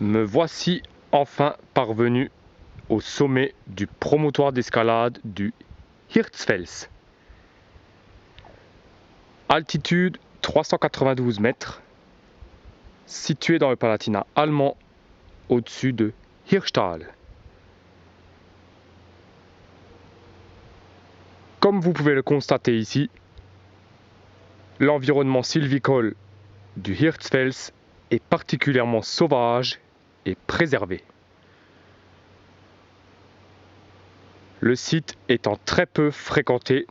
Me voici enfin parvenu au sommet du promontoire d'escalade du Hirtshfels. Altitude 392 mètres, situé dans le Palatinat allemand au-dessus de Hirschtal. Comme vous pouvez le constater ici, l'environnement sylvicole du Hirtshfels est particulièrement sauvage et préservé. Le site étant très peu fréquenté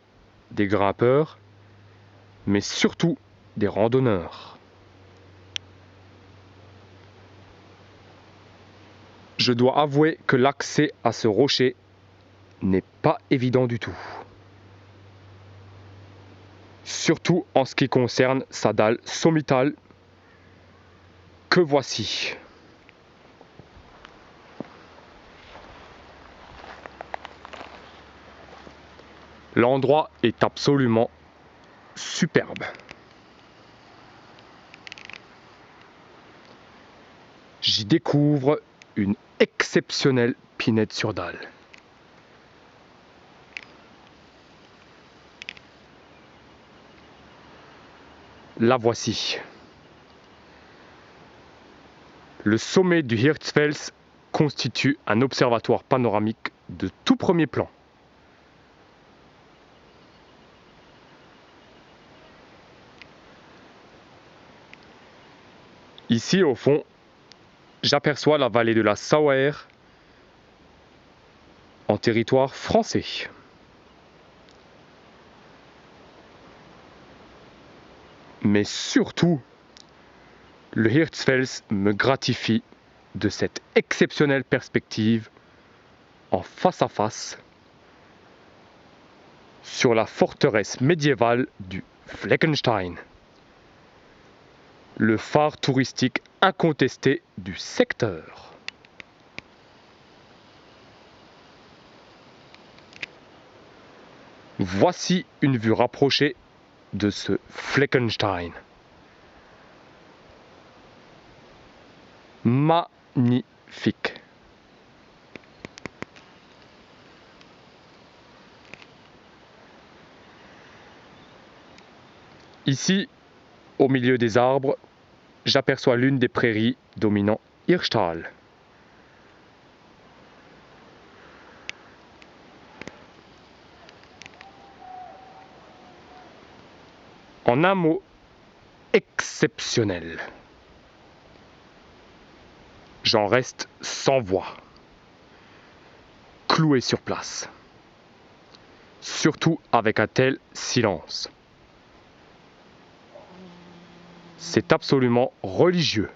des grimpeurs, mais surtout des randonneurs. Je dois avouer que l'accès à ce rocher n'est pas évident du tout. Surtout en ce qui concerne sa dalle sommitale, que voici. L'endroit est absolument superbe. J'y découvre une exceptionnelle pinède sur dalle. La voici. Le sommet du Hirtshfels constitue un observatoire panoramique de tout premier plan. Ici, au fond, j'aperçois la vallée de la Sauer en territoire français. Mais surtout, le Hirtshfels me gratifie de cette exceptionnelle perspective en face à face sur la forteresse médiévale du Fleckenstein, le phare touristique incontesté du secteur. Voici une vue rapprochée de ce Fleckenstein. Magnifique. Ici, au milieu des arbres, j'aperçois l'une des prairies dominant Hirschtal. En un mot, exceptionnel. J'en reste sans voix, cloué sur place. Surtout avec un tel silence. C'est absolument religieux.